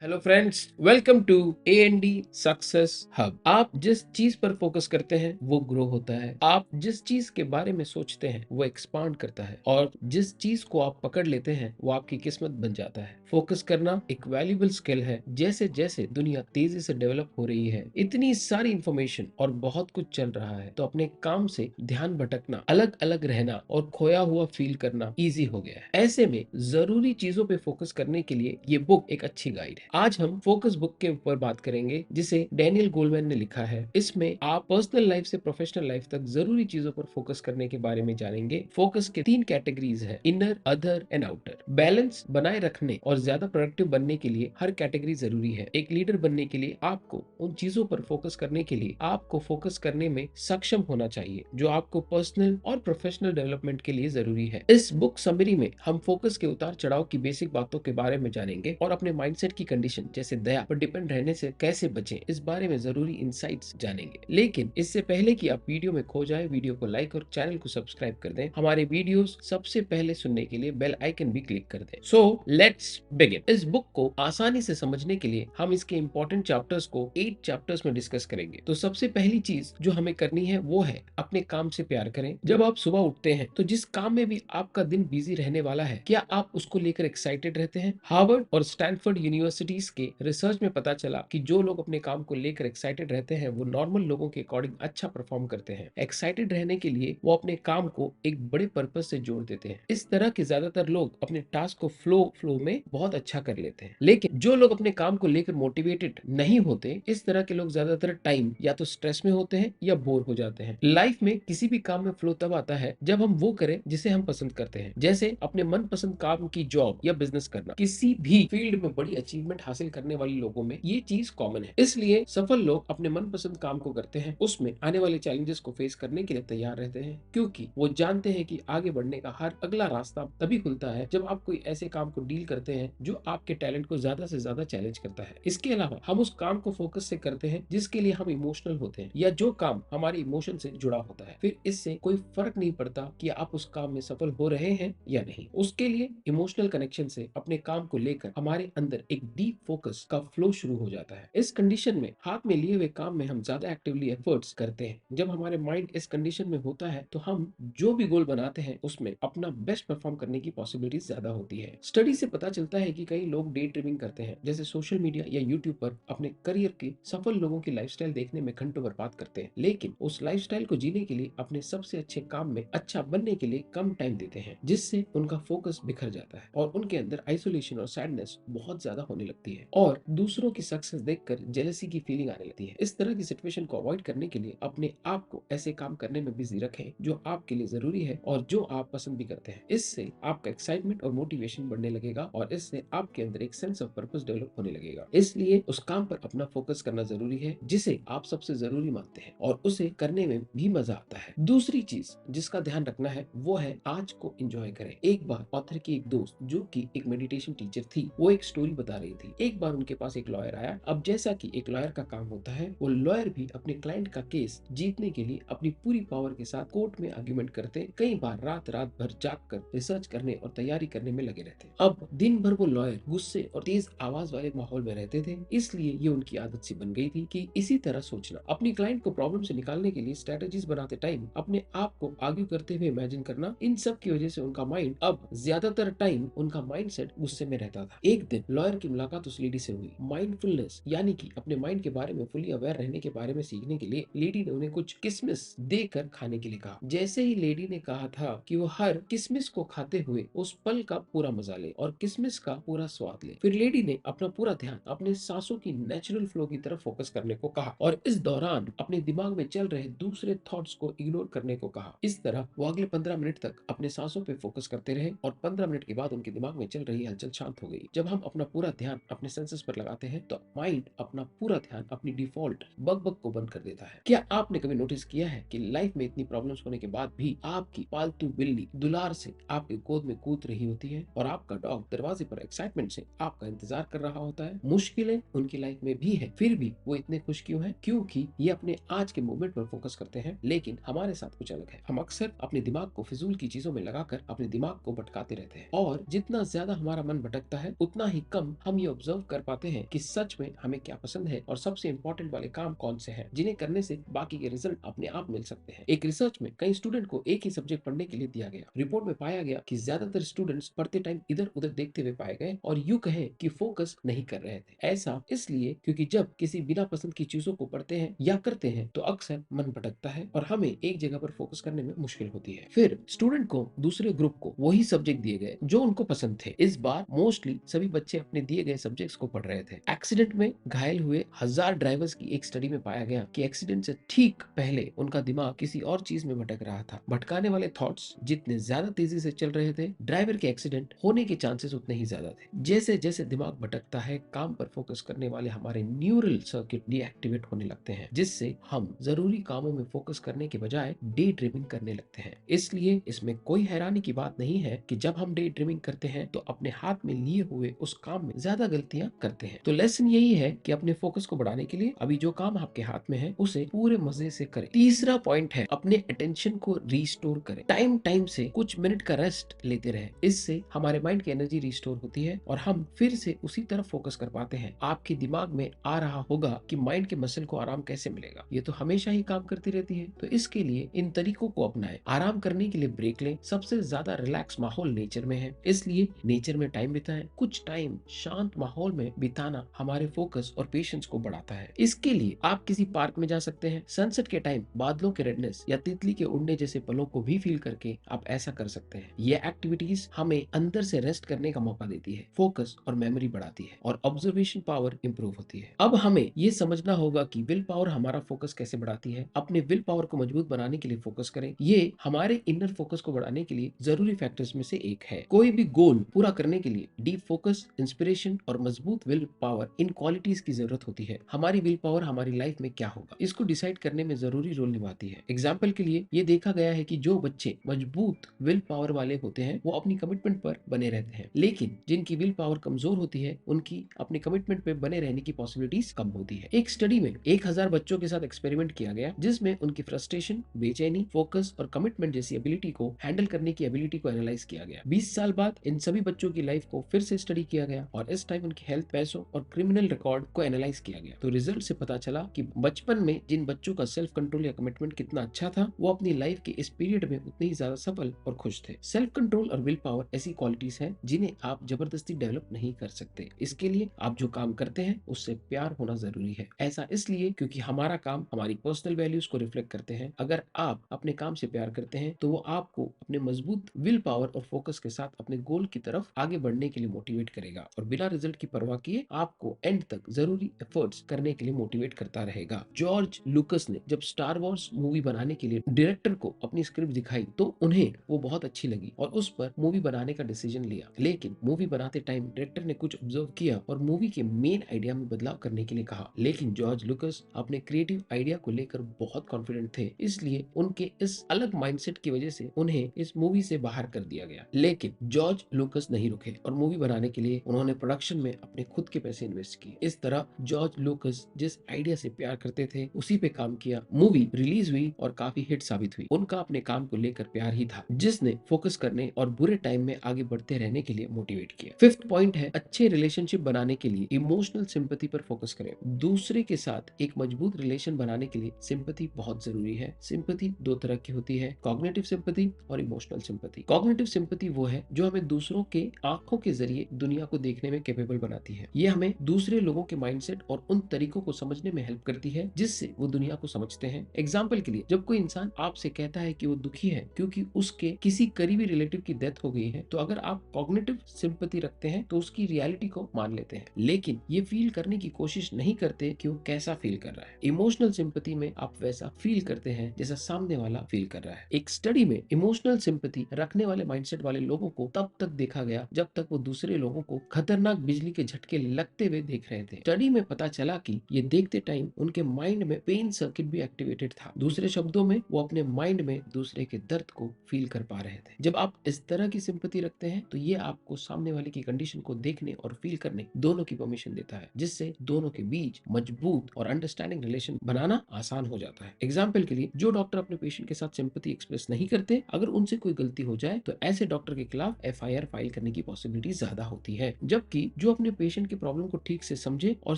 Hello friends, welcome to A&D success hub. आप जिस चीज पर फोकस करते हैं वो ग्रो होता है। आप जिस चीज के बारे में सोचते हैं वो एक्सपांड करता है और जिस चीज को आप पकड़ लेते हैं वो आपकी किस्मत बन जाता है। फोकस करना एक वैल्यूबल स्किल है। जैसे जैसे दुनिया तेजी से डेवलप हो रही है, इतनी सारी इंफॉर्मेशन और बहुत कुछ चल रहा है, तो अपने काम से ध्यान भटकना, अलग अलग रहना और खोया हुआ फील करना इजी हो गया है। ऐसे में जरूरी चीजों पे फोकस करने के लिए ये बुक एक अच्छी गाइड है। आज हम फोकस बुक के ऊपर बात करेंगे जिसे डैनियल गोलमैन ने लिखा है। इसमें आप पर्सनल लाइफ से प्रोफेशनल लाइफ तक जरूरी चीजों पर फोकस करने के बारे में जानेंगे। फोकस के 3 कैटेगरीज है, inner, other and outer. Balance बनाए रखने और ज्यादा प्रोडक्टिव बनने के लिए हर कैटेगरी जरूरी है। एक लीडर बनने के लिए आपको उन चीजों पर फोकस करने के लिए आपको फोकस करने में सक्षम होना चाहिए जो आपको पर्सनल और प्रोफेशनल डेवलपमेंट के लिए जरूरी है। इस बुक समरी में हम फोकस के उतार चढ़ाव की बेसिक बातों के बारे में जानेंगे और अपने माइंडसेट की कंडीशन जैसे दया पर डिपेंड रहने से कैसे बचें, इस बारे में जरूरी इंसाइट्स जानेंगे। लेकिन इससे पहले कि आप वीडियो में खो जाए, वीडियो को लाइक और चैनल को सब्सक्राइब कर दें। हमारे वीडियोस सबसे पहले सुनने के लिए बेल आइकन भी क्लिक कर दें। So let's begin. इस बुक को आसानी से समझने के लिए हम इसके इंपॉर्टेंट चैप्टर्स को 8 चैप्टर्स में डिस्कस करेंगे। तो सबसे पहली चीज जो हमें करनी है वो है अपने काम से प्यार करें। जब आप सुबह उठते हैं तो जिस काम में भी आपका दिन बिजी रहने वाला है, क्या आप उसको लेकर एक्साइटेड रहते हैं? हार्वर्ड और स्टैनफोर्ड यूनिवर्सिटीज के रिसर्च में पता चला कि जो लोग अपने काम को लेकर एक्साइटेड रहते हैं वो नॉर्मल लोगों के अकॉर्डिंग अच्छा परफॉर्म करते हैं। एक्साइटेड रहने के लिए वो अपने काम को एक बड़े पर्पस से जोड़ देते हैं। इस तरह के ज्यादातर लोग अपने टास्क को फ्लो फ्लो में बहुत अच्छा कर लेते हैं। लेकिन जो लोग अपने काम को लेकर मोटिवेटेड नहीं होते, इस तरह के लोग ज्यादातर टाइम या तो स्ट्रेस में होते हैं या बोर हो जाते हैं। लाइफ में किसी भी काम में फ्लो तब आता है जब हम वो करें जिसे हम पसंद करते हैं, जैसे अपने मनपसंद काम की जॉब या बिजनेस करना। किसी भी फील्ड में बड़ी अचीवमेंट हासिल करने वाले लोगों में ये चीज कॉमन है। इसलिए सफल लोग अपने मनपसंद काम को करते हैं, उसमें आने वाले चैलेंजेस को फेस करने के लिए तैयार रहते हैं, क्योंकि वो जानते हैं कि आगे बढ़ने का हर अगला रास्ता तभी खुलता है जब आप कोई ऐसे काम को डील करते हैं जो आपके टैलेंट को ज्यादा से ज्यादा चैलेंज करता है। इसके अलावा हम उस काम को फोकस से करते हैं जिसके लिए हम इमोशनल होते हैं या जो काम हमारे इमोशन से जुड़ा होता है। फिर इससे कोई फर्क नहीं पड़ता कि आप उस काम में सफल हो रहे हैं या नहीं। उसके लिए इमोशनल कनेक्शन से अपने काम को लेकर हमारे अंदर एक डीप फोकस का फ्लो शुरू हो जाता है। इस कंडीशन में हाथ में लिए हुए काम में हम ज्यादा एक्टिवली एफर्ट्स करते हैं। जब हमारे माइंड इस कंडीशन में होता है तो हम जो भी गोल बनाते हैं उसमें अपना बेस्ट परफॉर्म करने की पॉसिबिलिटी ज्यादा होती है। स्टडी से पता चलता है कि कई लोग डे ड्रीमिंग करते हैं, जैसे सोशल मीडिया या यूट्यूब पर अपने करियर के सफल लोगों की लाइफस्टाइल देखने में घंटों बर्बाद करते हैं, लेकिन उस लाइफस्टाइल को जीने के लिए अपने सबसे अच्छे काम में अच्छा बनने के लिए कम टाइम देते हैं, जिससे उनका फोकस बिखर जाता है और उनके अंदर आइसोलेशन और सैडनेस बहुत ज्यादा होने लगती है और दूसरों की सक्सेस देखकर जेलसी की फीलिंग आने लगती है। इस तरह की सिचुएशन को अवॉइड करने के लिए अपने आप को ऐसे काम करने में बिजी रखें जो आपके लिए जरूरी है और जो आप पसंद भी करते हैं। इससे आपका एक्साइटमेंट और मोटिवेशन बढ़ने लगेगा और इससे आपके अंदर एक सेंस ऑफ पर्पस डेवलप होने लगेगा। इसलिए उस काम पर अपना फोकस करना जरूरी है जिसे आप सबसे जरूरी मानते हैं और उसे करने में भी मजा आता है। दूसरी चीज जिसका ध्यान रखना है वो है आज को एंजॉय करें। एक बार ऑथर की एक दोस्त जो कि एक मेडिटेशन टीचर थी, वो एक स्टोरी बता रही थी। एक बार उनके पास एक लॉयर आया। अब जैसा कि एक लॉयर का काम होता है, वो लॉयर भी अपने क्लाइंट का केस जीतने के लिए अपनी पूरी पावर के साथ कोर्ट में आर्ग्यूमेंट करते, कई बार रात रात भर जाग कर रिसर्च करने और तैयारी करने में लगे रहते। अब दिन भर वो लॉयर गुस्से और तेज आवाज वाले माहौल में रहते थे, इसलिए ये उनकी आदत सी बन गई थी कि इसी तरह सोचना। अपनी क्लाइंट को प्रॉब्लम से निकालने के लिए स्ट्रेटेजीज बनाते टाइम अपने आप को आर्ग्यू करते हुए इमेजिन करना, इन सब की वजह से उनका माइंड अब ज्यादातर टाइम उनका माइंडसेट गुस्से में रहता था। एक दिन लॉयर की मुलाकात उस लेडी से हुई। माइंडफुलनेस यानी कि अपने माइंड के बारे में फुली अवेयर रहने के बारे में सीखने के लिए लेडी ने उन्हें कुछ किसमिस देकर खाने के लिए कहा। जैसे ही लेडी ने कहा था कि वो हर किसमिस को खाते हुए उस पल का पूरा मजा ले और किसमिस का पूरा स्वाद ले, फिर लेडी ने अपना पूरा ध्यान अपने सांसों की नेचुरल फ्लो की तरफ फोकस करने को कहा और इस दौरान अपने दिमाग में चल रहे दूसरे थॉट्स को इग्नोर करने को कहा। इस तरह वो अगले 15 मिनट तक अपने सांसों पे फोकस करते रहे और 15 मिनट के बाद उनके दिमाग में चल रही हलचल शांत हो गई। जब हम अपना पूरा ध्यान अपने सेंसेस पर लगाते हैं तो माइंड अपना पूरा ध्यान अपनी डिफॉल्ट बग बग को बंद कर देता है। क्या आपने कभी नोटिस किया है कि लाइफ में इतनी प्रॉब्लम्स होने के बाद भी आपकी पालतू बिल्ली दुलार से आपके गोद में कूद रही होती है और आपका डॉग दरवाजे पर एक्साइटमेंट से आपका इंतजार कर रहा होता है? मुश्किलें उनकी लाइफ में भी है, फिर भी वो इतने खुश क्यों हैं? क्योंकि ये अपने आज के मोमेंट पर फोकस करते हैं। लेकिन हमारे साथ कुछ अलग है। हम अक्सर अपने दिमाग को फिजूल की चीजों में लगाकर अपने दिमाग को भटकाते रहते हैं और जितना ज्यादा हमारा मन भटकता है उतना ही कम हम ये ये ऑब्जर्व कर पाते हैं कि सच में हमें क्या पसंद है और सबसे इंपॉर्टेंट वाले काम कौन से हैं जिन्हें करने से बाकी के रिजल्ट अपने आप मिल सकते हैं। एक रिसर्च में कई स्टूडेंट को एक ही सब्जेक्ट पढ़ने के लिए दिया गया। रिपोर्ट में पाया गया कि ज्यादातर स्टूडेंट्स पढ़ते टाइम इधर उधर देखते हुए पाए गए और यूं कहें कि फोकस नहीं कर रहे थे। ऐसा इसलिए क्योंकि जब किसी बिना पसंद की चीजों को पढ़ते हैं या करते हैं तो अक्सर मन भटकता है और हमें एक जगह पर फोकस करने में मुश्किल होती है। फिर स्टूडेंट को दूसरे ग्रुप को वही सब्जेक्ट दिए गए जो उनको पसंद थे। इस बार मोस्टली सभी बच्चे अपने दिए गए सब्जेक्ट्स को पढ़ रहे थे। एक्सीडेंट में घायल हुए 1000 ड्राइवर्स की एक स्टडी में पाया गया कि एक्सीडेंट से ठीक पहले उनका दिमाग किसी और चीज में भटक रहा था। भटकाने वाले थॉट्स जितने ज्यादा तेजी से चल रहे थे, ड्राइवर के एक्सीडेंट होने के चांसेस उतने ही ज्यादा थे। जैसे जैसे दिमाग भटकता है, काम पर फोकस करने वाले हमारे न्यूरल सर्किट डीएक्टिवेट होने लगते हैं, जिससे हम जरूरी कामों में फोकस करने के बजाय डे ड्रीमिंग करने लगते हैं। इसलिए इसमें कोई हैरानी की बात नहीं है कि जब हम डे ड्रीमिंग करते हैं तो अपने हाथ में लिए हुए उस काम में ज्यादा गलतियां करते हैं। तो लेसन यही है कि अपने फोकस को बढ़ाने के लिए अभी जो काम आपके हाथ में है उसे पूरे मजे से करें। तीसरा पॉइंट है अपने अटेंशन को रिस्टोर करें। टाइम टाइम से कुछ मिनट का रेस्ट लेते रहे। इससे हमारे माइंड की एनर्जी रिस्टोर होती है और हम फिर से उसी तरफ फोकस कर पाते हैं। आपके दिमाग में आ रहा होगा कि माइंड के मसल को आराम कैसे मिलेगा, ये तो हमेशा ही काम करती रहती है। तो इसके लिए इन तरीकों को अपनाएं। आराम करने के लिए ब्रेक लें। सबसे ज्यादा रिलैक्स माहौल नेचर में है, इसलिए नेचर में टाइम बिताएं। कुछ टाइम शांत माहौल में बिताना हमारे फोकस और पेशेंस को बढ़ाता है। इसके लिए आप किसी पार्क में जा सकते हैं। सनसेट के टाइम बादलों के रेडनेस या तितली के उड़ने जैसे पलों को भी फील करके आप ऐसा कर सकते हैं। ये एक्टिविटीज हमें अंदर से रेस्ट करने का मौका देती है, फोकस और मेमोरी बढ़ाती है और ऑब्जर्वेशन पावर इंप्रूव होती है। अब हमें ये समझना होगा कि विल पावर हमारा फोकस कैसे बढ़ाती है। अपने विल पावर को मजबूत बनाने के लिए फोकस करें। ये हमारे इनर फोकस को बढ़ाने के लिए जरूरी फैक्टर्स में से एक है। कोई भी गोल पूरा करने के लिए डीप फोकस, इंस्पिरेशन और मजबूत विल पावर, इन क्वालिटीज की जरूरत होती है। हमारी विल पावर हमारी लाइफ में क्या होगा इसको डिसाइड करने में जरूरी रोल निभाती है। एग्जाम्पल के लिए ये देखा गया है कि जो बच्चे मजबूत विल पावर वाले होते हैं वो अपनी कमिटमेंट पर बने रहते हैं, लेकिन जिनकी विल पावर कमजोर होती है उनकी अपने कमिटमेंट पे बने रहने की पॉसिबिलिटीज कम होती है। एक स्टडी में 1000 बच्चों के साथ एक्सपेरिमेंट किया गया जिसमें उनकी फ्रस्ट्रेशन, बेचैनी, फोकस और कमिटमेंट जैसी एबिलिटी को हैंडल करने की एबिलिटी को एनालाइज किया गया। 20 साल बाद इन सभी बच्चों की लाइफ को फिर से स्टडी किया गया और इस टाइम उनकी हेल्थ, पैसों और क्रिमिनल रिकॉर्ड को एनालाइज किया गया। तो रिजल्ट से पता चला कि बचपन में जिन बच्चों का सेल्फ कंट्रोल या कमिटमेंट कितना अच्छा था वो अपनी लाइफ के इस पीरियड में उतने ही ज्यादा सफल और खुश थे। सेल्फ कंट्रोल और विल पावर ऐसी क्वालिटीज हैं जिन्हें आप जबरदस्ती डेवलप नहीं कर सकते। इसके लिए आप जो काम करते हैं उससे प्यार होना जरूरी है। ऐसा इसलिए क्योंकि हमारा काम हमारी पर्सनल वैल्यूज को रिफ्लेक्ट करते हैं। अगर आप अपने काम से प्यार करते हैं तो वो आपको अपने मजबूत विल पावर और फोकस के साथ अपने गोल की तरफ आगे बढ़ने के लिए मोटिवेट करेगा और बिना रिजल्ट की परवाह किए आपको एंड तक जरूरी एफर्ट्स करने के लिए मोटिवेट करता रहेगा। जॉर्ज लुकस ने जब स्टार वॉर्स मूवी बनाने के लिए डायरेक्टर को अपनी स्क्रिप्ट दिखाई तो उन्हें वो बहुत अच्छी लगी और उस पर मूवी बनाने का डिसीजन लिया। लेकिन मूवी बनाते टाइम डायरेक्टर ने कुछ ऑब्जर्व किया और मूवी के मेन आइडिया में बदलाव करने के लिए कहा। लेकिन जॉर्ज लुकस अपने क्रिएटिव आइडिया को लेकर बहुत कॉन्फिडेंट थे, इसलिए उनके इस अलग माइंडसेट की वजह से उन्हें इस मूवी से बाहर कर दिया गया। लेकिन जॉर्ज लुकस नहीं रुके और मूवी बनाने के लिए उन्होंने प्रोडक्शन में अपने खुद के पैसे इन्वेस्ट किए। इस तरह जॉर्ज लुकस जिस आइडिया से प्यार करते थे उसी पे काम किया। मूवी रिलीज हुई और काफी हिट साबित हुई। उनका अपने काम को लेकर प्यार ही था जिसने फोकस करने और बुरे टाइम में आगे बढ़ते रहने के लिए मोटिवेट किया। फिफ्थ पॉइंट है अच्छे रिलेशनशिप बनाने के लिए इमोशनल सिंपैथी पर फोकस करें। दूसरे के साथ एक मजबूत रिलेशन बनाने के लिए सिंपैथी बहुत जरूरी है। सिंपैथी दो तरह की होती है, कॉग्निटिव सिंपैथी और इमोशनल सिंपैथी। कॉग्निटिव सिंपैथी वो है जो हमें दूसरों के आंखों के जरिए दुनिया को देखने में कैपेबल बनाती है। ये हमें दूसरे लोगों के माइंडसेट और उन तरीकों को समझने में हेल्प करती है जिससे वो दुनिया को समझते हैं। एग्जाम्पल के लिए जब कोई इंसान आपसे कहता है कि वो दुखी है क्योंकि उसके किसी करीबी रिलेटिव की डेथ हो गई है, तो अगर आप कॉग्निटिव सिंपैथी रखते हैं तो उसकी रियलिटी को मान लेते हैं, लेकिन ये फील करने की कोशिश नहीं करते कि वो कैसा फील कर रहा है। इमोशनल सिंपैथी में आप वैसा फील करते हैं जैसा सामने वाला फील कर रहा है। एक स्टडी में इमोशनल सिंपैथी रखने वाले माइंडसेट वाले लोगों को तब तक देखा गया जब तक वो दूसरे लोगों को खतरनाक बिजली के झटके लगते हुए देख रहे थे। स्टडी में पता चला कि ये देखते टाइम उनके माइंड में पेन सर्किट भी एक्टिवेटेड था। दूसरे शब्दों में वो अपने माइंड में दूसरे के दर्द को फील कर पा रहे थे। जब आप इस तरह की सिंपैथी रखते हैं तो ये आपको सामने वाले की कंडीशन को देखने और फील करने दोनों की परमिशन देता है, जिससे दोनों के बीच मजबूत और अंडरस्टैंडिंग रिलेशन बनाना आसान हो जाता है। एग्जाम्पल के लिए जो डॉक्टर अपने पेशेंट के साथ सिंपैथी एक्सप्रेस नहीं करते, अगर उनसे कोई गलती हो जाए तो ऐसे डॉक्टर के खिलाफ FIR फाइल करने की पॉसिबिलिटी ज्यादा होती है। जबकि जो अपने पेशेंट की प्रॉब्लम को ठीक से समझे और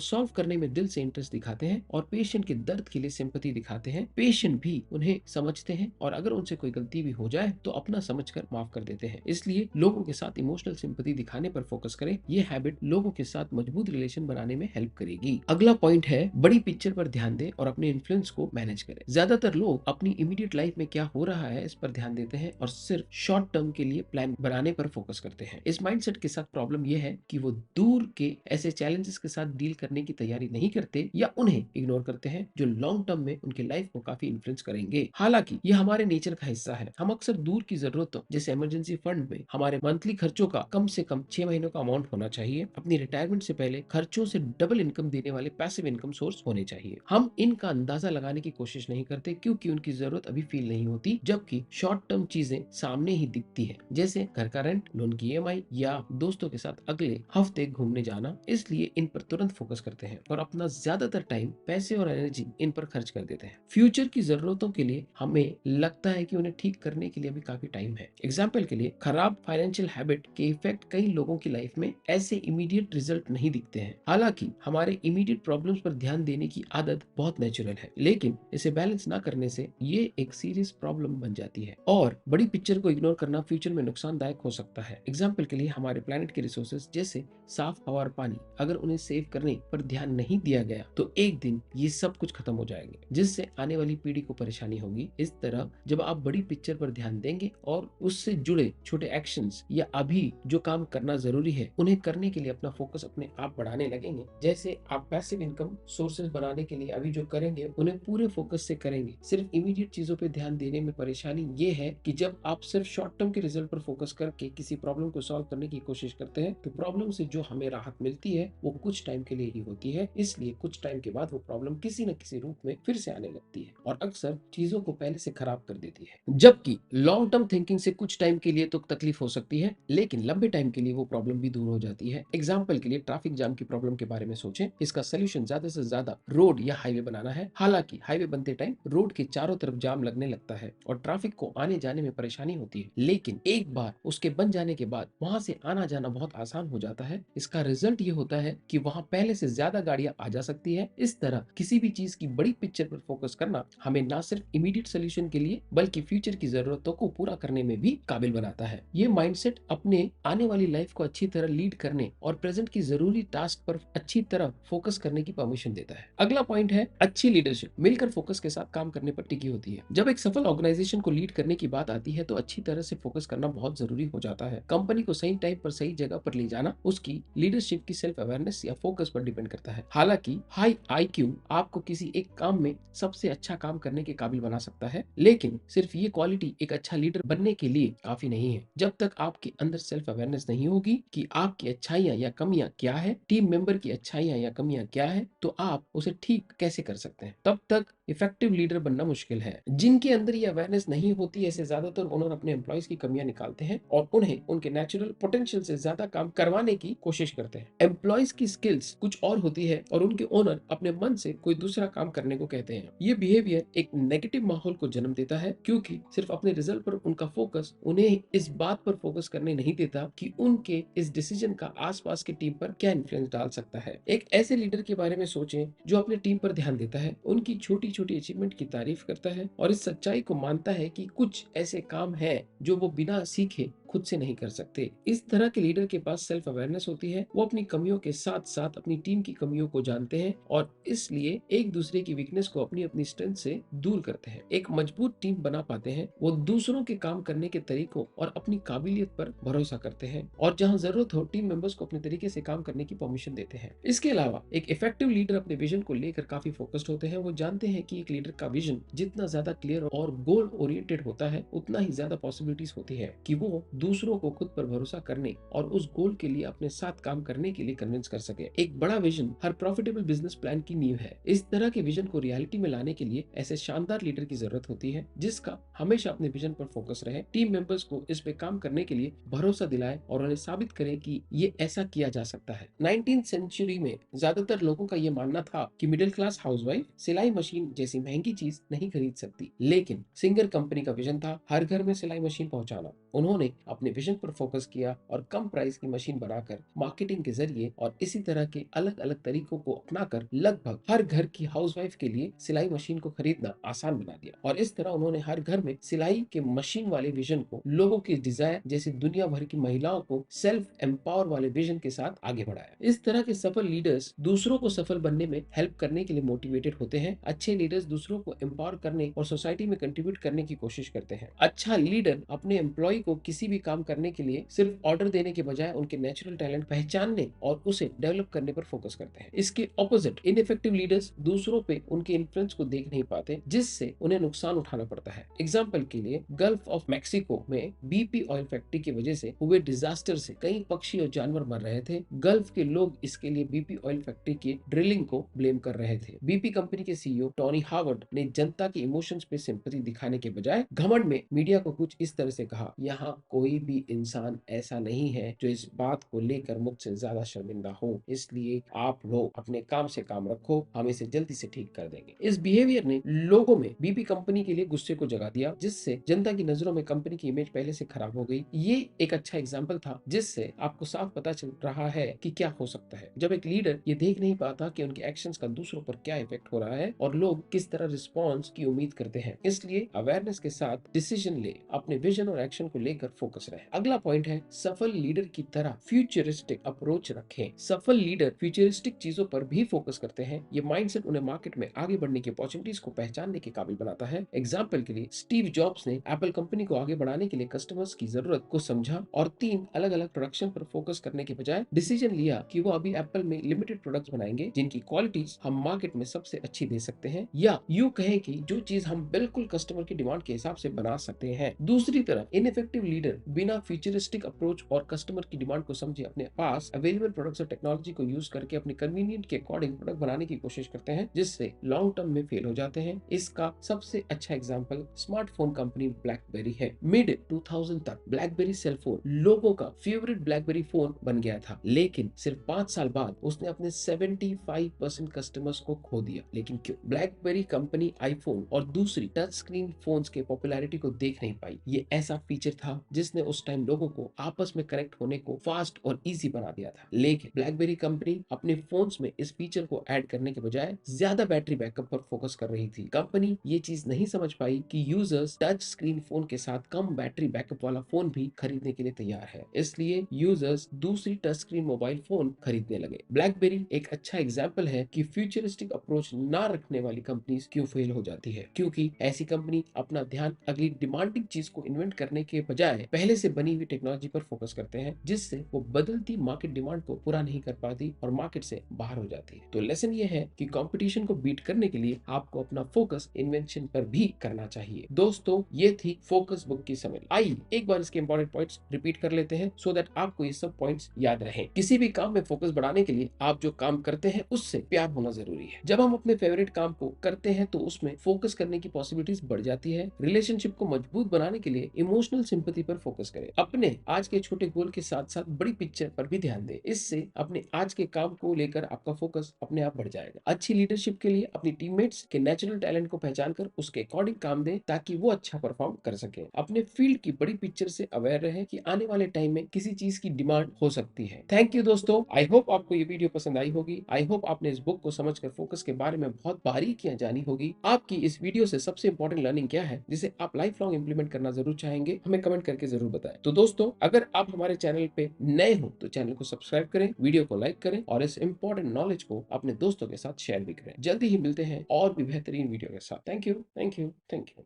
सॉल्व करने में दिल से इंटरेस्ट दिखाते हैं और पेशेंट के दर्द के लिए सिंपैथी दिखाते हैं। पेशेंट भी उन्हें समझते हैं और अगर उनसे कोई गलती भी हो जाए तो अपना समझकर माफ कर देते हैं। इसलिए लोगों के साथ इमोशनल सिंपैथी दिखाने पर फोकस करें। ये हैबिट लोगों के साथ मजबूत रिलेशन बनाने में हेल्प करेगी। अगला पॉइंट है बड़ी पिक्चर पर ध्यान दें और अपने इन्फ्लुएंस को मैनेज करें। ज्यादातर लोग अपनी इमीडिएट लाइफ में क्या हो रहा है इस पर ध्यान देते हैं और सिर्फ शॉर्ट टर्म के लिए प्लान बनाने पर फोकस करते हैं। इस माइंडसेट के साथ प्रॉब्लम यह है कि वो दूर के ऐसे चैलेंजेस के साथ डील करने की तैयारी नहीं करते या उन्हें इग्नोर करते हैं जो लॉन्ग टर्म में उनके लाइफ को काफी इन्फ्लुएंस करेंगे। हालांकि यह हमारे नेचर का हिस्सा है। हम अक्सर दूर की जरूरतों जैसे इमरजेंसी फंड में हमारे मंथली खर्चों का कम से कम 6 महीनों का अमाउंट होना चाहिए। अपनी रिटायरमेंट से पहले खर्चों से डबल इनकम देने वाले पैसिव इनकम सोर्स होने चाहिए। हम इनका अंदाजा लगाने की कोशिश नहीं करते क्योंकि उनकी जरूरत अभी फील नहीं होती, जबकि शॉर्ट टर्म चीजें सामने ही दिखती है, जैसे घर का रेंट, लोन की ईएमआई या दोस्तों के साथ अगले हफ्ते घूमने जाना। इसलिए इन पर तुरंत फोकस करते हैं और अपना ज्यादातर टाइम, पैसे और एनर्जी इन पर खर्च कर देते हैं। फ्यूचर की जरूरतों के लिए हमें लगता है कि उन्हें ठीक करने के लिए अभी काफी टाइम है। एग्जाम्पल के लिए खराब फाइनेंशियल हैबिट के इफेक्ट कई लोगों की लाइफ में ऐसे इमीडिएट रिजल्ट नहीं दिखते हैं। हालांकि हमारे इमीडिएट प्रॉब्लम्स पर ध्यान देने की आदत बहुत नेचुरल है, लेकिन इसे बैलेंस ना करने से ये एक सीरियस प्रॉब्लम बन जाती है और बड़ी पिक्चर को इग्नोर करना फ्यूचर में नुकसानदायक हो सकता है। एग्जाम्पल के लिए हमारे प्लेनेट के रिसोर्सेज जैसे साफ हवा और पानी, अगर उन्हें सेव करने पर ध्यान नहीं दिया गया तो एक दिन ये सब कुछ खत्म हो जाएंगे, जिससे आने वाली पीढ़ी को परेशानी होगी। इस तरह जब आप बड़ी पिक्चर पर ध्यान देंगे और उससे जुड़े छोटे एक्शंस या अभी जो काम करना जरूरी है उन्हें करने के लिए अपना फोकस अपने आप बढ़ाने लगेंगे। जैसे आप पैसिव इनकम सोर्सेज बनाने के लिए अभी जो करेंगे उन्हें पूरे फोकस से करेंगे। सिर्फ इमीडिएट चीजों पे ध्यान देने में परेशानी ये है कि जब आप सिर्फ शॉर्ट टर्म के रिजल्ट पर फोकस करके किसी प्रॉब्लम को सॉल्व करने की कोशिश करते हैं तो प्रॉब्लम से जो हमें राहत मिलती है वो कुछ टाइम के लिए ही होती है। इसलिए कुछ टाइम के बाद वो प्रॉब्लम किसी न किसी रूप में फिर से आने लगती है और अक्सर चीजों को पहले से खराब कर देती है। जबकि लॉन्ग टर्म थिंकिंग से कुछ टाइम के लिए तो तकलीफ हो सकती है, लेकिन लंबे टाइम के लिए वो प्रॉब्लम भी दूर हो जाती है। एग्जाम्पल के लिए ट्रैफिक जाम की प्रॉब्लम के बारे में सोचें। इसका सोल्यूशन ज्यादा से ज्यादा रोड या हाईवे बनाना है। हालांकि हाईवे बनते टाइम रोड के चारों तरफ जाम लगने लगता है और ट्रैफिक को आने जाने में परेशानी होती है, लेकिन एक बार उसके बन जाने के बाद वहां से आना जाना बहुत आसान हो जाता है। इसका रिजल्ट ये होता है कि वहां पहले से ज्यादा गाड़ियां आ जा सकती है। इस तरह किसी भी चीज की बड़ी पिक्चर पर फोकस करना हमें न सिर्फ इमीडिएट सोल्यूशन के लिए बल्कि फ्यूचर की जरूरतों को पूरा करने में भी काबिल बनाता है। ये माइंडसेट अपने आने वाली लाइफ को अच्छी तरह लीड करने और प्रेजेंट की जरूरी टास्क पर अच्छी तरह फोकस करने की परमिशन देता है। अगला पॉइंट है अच्छी लीडरशिप मिलकर फोकस के साथ काम करने पर टिकी होती है। जब एक सफल ऑर्गेनाइजेशन को लीड करने की बात आती है तो अच्छी तरह से फोकस करना बहुत जरूरी हो जाता है। कंपनी को सही टाइम पर सही जगह पर ले जाना उसकी लीडरशिप की सेल्फ अवेयरनेस या फोकस पर डिपेंड करता है। हालांकि हाई आईक्यू आपको किसी एक काम में सबसे अच्छा काम करने के काबिल बना सकता है, लेकिन सिर्फ ये क्वालिटी एक अच्छा लीडर बनने के लिए काफी नहीं है। जब तक आपके अंदर सेल्फ अवेयरनेस नहीं होगी कि आपकी अच्छाइयां या कमियां क्या है, टीम मेंबर की अच्छाइयां या कमियां क्या है, तो आप उसे ठीक कैसे कर सकते हैं, तब तक इफेक्टिव लीडर बनना मुश्किल है। जिनके अंदर ये अवेयरनेस नहीं होती ऐसे ज्यादातर ओनर अपने एम्प्लॉइज की कमियां निकालते हैं और उन्हें उनके नेचुरल पोटेंशियल से ज्यादा काम करवाने की कोशिश करते हैं। एम्प्लॉइज की स्किल्स कुछ और होती है और उनके ओनर अपने मन से कोई दूसरा काम करने को कहते हैं। ये बिहेवियर एक नेगेटिव माहौल को जन्म देता है क्योंकि सिर्फ अपने रिजल्ट पर उनका फोकस उन्हें इस बात पर फोकस करने नहीं देता कि उनके इस डिसीजन का आसपास की टीम पर क्या इन्फ्लुएंस डाल सकता है। एक ऐसे लीडर के बारे में सोचें जो अपनी टीम पर ध्यान देता है, उनकी छोटी छोटी अचीवमेंट की तारीफ करता है और इस सच्चाई को मानता है कि कुछ ऐसे काम है जो वो बिना सीखे खुद से नहीं कर सकते। इस तरह के लीडर के पास सेल्फ अवेयरनेस होती है। वो अपनी कमियों के साथ साथ अपनी टीम की कमियों को जानते हैं और इसलिए एक दूसरे की वीकनेस को अपनी अपनी स्ट्रेंथ से दूर करते हैं। एक मजबूत टीम बना पाते हैं। वो दूसरों के काम करने के तरीकों और अपनी काबिलियत पर भरोसा करते हैं और जहां जरूरत हो टीम मेंबर्स को अपने तरीके से काम करने की परमिशन देते हैं। इसके अलावा एक इफेक्टिव लीडर अपने विजन को लेकर काफी फोकस्ड होते हैं। वो जानते हैं कि एक लीडर का विजन जितना ज्यादा क्लियर और गोल ओरिएंटेड होता है उतना ही ज्यादा पॉसिबिलिटीज होती है कि वो दूसरों को खुद पर भरोसा करने और उस गोल के लिए अपने साथ काम करने के लिए कन्विंस कर सके। एक बड़ा विजन हर प्रॉफिटेबल बिजनेस प्लान की नींव है। इस तरह के विजन को रियलिटी में लाने के लिए ऐसे शानदार लीडर की जरूरत होती है जिसका हमेशा अपने विजन पर फोकस रहे, टीम मेंबर्स को इस पे काम करने के लिए भरोसा दिलाए और उन्हें साबित करे कि ये ऐसा किया जा सकता है। 19th सेंचुरी में ज्यादातर लोगों का ये मानना था कि मिडिल क्लास हाउसवाइफ सिलाई मशीन जैसी महंगी चीज नहीं खरीद सकती, लेकिन सिंगर कंपनी का विजन था हर घर में सिलाई मशीन पहुंचाना। उन्होंने अपने विजन पर फोकस किया और कम प्राइस की मशीन बनाकर मार्केटिंग के जरिए और इसी तरह के अलग अलग तरीकों को अपनाकर लगभग हर घर की हाउसवाइफ के लिए सिलाई मशीन को खरीदना आसान बना दिया। और इस तरह उन्होंने हर घर में सिलाई के मशीन वाले विजन को लोगों की डिजायर जैसे दुनिया भर की महिलाओं को सेल्फ एम्पावर वाले विजन के साथ आगे बढ़ाया। इस तरह के सफल लीडर्स दूसरों को सफल बनने में हेल्प करने के लिए मोटिवेटेड होते हैं। अच्छे लीडर्स दूसरों को एम्पावर करने और सोसाइटी में कंट्रीब्यूट करने की कोशिश करते हैं। अच्छा लीडर अपने एम्प्लॉय को किसी भी काम करने के लिए सिर्फ ऑर्डर देने के बजाय उनके नेचुरल टैलेंट पहचानने और उसे डेवलप करने पर फोकस करते हैं। इसके ऑपोजिट इनइफेक्टिव लीडर्स दूसरों पे उनके इन्फ्लुएंस को देख नहीं पाते, जिससे उन्हें नुकसान उठाना पड़ता है। एग्जाम्पल के लिए गल्फ ऑफ मैक्सिको में BP ऑयल फैक्ट्री की वजह से हुए डिजास्टर से कई पक्षी और जानवर मर रहे थे। गल्फ के लोग इसके लिए BP ऑयल फैक्ट्री की ड्रिलिंग को ब्लेम कर रहे थे। BP कंपनी के CEO टॉनी हावर्ड ने जनता के इमोशंस पे सिंपैथी दिखाने के बजाय घमंड में मीडिया को कुछ इस तरह से कहा, यहाँ कोई भी इंसान ऐसा नहीं है जो इस बात को लेकर मुझसे ज्यादा शर्मिंदा हो, इसलिए आप लोग अपने काम से काम रखो, हम इसे जल्दी से ठीक कर देंगे। इस बिहेवियर ने लोगों में BP कंपनी के लिए गुस्से को जगा दिया, जिससे जनता की नजरों में कंपनी की इमेज पहले से खराब हो गई। ये एक अच्छा एग्जाम्पल था जिससे आपको साफ पता चल रहा है कि क्या हो सकता है जब एक लीडर ये देख नहीं पाता कि उनके एक्शंस का दूसरों पर क्या इफेक्ट हो रहा है और लोग किस तरह रिस्पॉन्स की उम्मीद करते हैं। इसलिए अवेयरनेस के साथ डिसीजन ले, अपने विजन और एक्शन को लेकर फोकस रहे। अगला पॉइंट है सफल लीडर की तरह फ्यूचरिस्टिक अप्रोच रखें। सफल लीडर फ्यूचरिस्टिक चीजों पर भी फोकस करते हैं। ये माइंडसेट उन्हें मार्केट में आगे बढ़ने की अपॉर्चुनिटीज को पहचानने के काबिल बनाता है। एग्जाम्पल के लिए स्टीव जॉब्स ने एप्पल कंपनी को आगे बढ़ाने के लिए कस्टमर्स की जरूरत को समझा और 3 अलग अलग प्रोडक्शन पर फोकस करने के बजाय डिसीजन लिया कि वो अभी एप्पल में लिमिटेड प्रोडक्ट्स बनाएंगे जिनकी क्वालिटीज हम मार्केट में सबसे अच्छी दे सकते हैं, या यूं कहें कि जो चीज हम बिल्कुल कस्टमर की डिमांड के हिसाब से बना सकते हैं। दूसरी तरफ इनइफेक्टिव लीडर बिना फ्यूचरिस्टिक अप्रोच और कस्टमर की डिमांड को समझे अपने पास अवेलेबल प्रोडक्ट्स और टेक्नोलॉजी को यूज करके अपने कन्वीनियंट के अकॉर्डिंग प्रोडक्ट बनाने की कोशिश करते हैं, जिससे लॉन्ग टर्म में फेल हो जाते हैं। इसका सबसे अच्छा एग्जांपल स्मार्टफोन कंपनी ब्लैकबेरी है। मिड 2000 तक ब्लैकबेरी सेल फोन लोगों का फेवरेट ब्लैकबेरी फोन बन गया था, लेकिन सिर्फ 5 साल बाद उसने अपने 75% कस्टमर्स को खो दिया। लेकिन क्यों? ब्लैकबेरी कंपनी आईफोन और दूसरी टच स्क्रीन फोन्स के पॉपुलैरिटी को देख नहीं पाई। ये ऐसा फीचर था जिसने उस टाइम लोगों को आपस में कनेक्ट होने को फास्ट और इजी बना दिया था। लेकिन ब्लैकबेरी कंपनी अपने फोन्स में इस फीचर को ऐड करने के बजाय ज्यादा बैटरी बैकअप पर फोकस कर रही थी। कंपनी ये चीज नहीं समझ पाई कि यूजर्स टच स्क्रीन फोन के साथ कम बैटरी बैकअप वाला फोन भी खरीदने के लिए तैयार है, इसलिए यूजर्स दूसरी टच स्क्रीन मोबाइल फोन खरीदने लगे। ब्लैकबेरी एक अच्छा एग्जाम्पल है कि फ्यूचरिस्टिक अप्रोच ना रखने वाली कंपनीज क्यों फेल हो जाती है, क्योंकि ऐसी कंपनी अपना ध्यान अगली डिमांडिंग चीज को इन्वेंट करने के बजाय पहले से बनी हुई टेक्नोलॉजी पर फोकस करते हैं, जिससे वो बदलती मार्केट डिमांड को पूरा नहीं कर पाती और मार्केट से बाहर हो जाती है। तो लेसन ये है कि कंपटीशन को बीट करने के लिए आपको अपना फोकस इन्वेंशन पर भी करना चाहिए। दोस्तों, ये थी फोकस बुक की समरी। आइए एक बार इसके इंपॉर्टेंट पॉइंट्स रिपीट कर लेते हैं सो दैट आपको ये सब पॉइंट्स याद रहें। किसी भी काम में फोकस बढ़ाने के लिए आप जो काम करते हैं उससे प्यार होना जरूरी है। जब हम अपने फेवरेट काम को करते हैं तो उसमें फोकस करने की पॉसिबिलिटीज बढ़ जाती है। रिलेशनशिप को मजबूत बनाने के लिए इमोशनल सिंपैथी पर फोकस करें। अपने आज के छोटे गोल के साथ साथ बड़ी पिक्चर पर भी ध्यान दें। इससे अपने आज के काम को लेकर आपका फोकस अपने आप बढ़ जाएगा। अच्छी लीडरशिप के लिए अपनी टीममेट्स के नेचुरल टैलेंट को पहचान कर उसके अकॉर्डिंग काम दें ताकि वो अच्छा परफॉर्म कर सके। अपने फील्ड की बड़ी पिक्चर से अवेयर रहे कि आने वाले टाइम में किसी चीज की डिमांड हो सकती है। थैंक यू दोस्तों, आई होप आपको ये वीडियो पसंद आई होगी। आई होप आपने इस बुक को समझकर फोकस के बारे में बहुत बारीकियां जानी होगी। आपकी इस वीडियो से सबसे इंपॉर्टेंट लर्निंग क्या है जिसे आप लाइफ लॉन्ग इंप्लीमेंट करना जरूर चाहेंगे, हमें कमेंट करके जरूर बताएं। तो दोस्तों, अगर आप हमारे चैनल पे नए हो तो चैनल को सब्सक्राइब करें, वीडियो को लाइक करें और इस इंपॉर्टेंट नॉलेज को अपने दोस्तों के साथ शेयर भी करें। जल्दी ही मिलते हैं और भी बेहतरीन वीडियो के साथ। Thank you, thank you, thank you.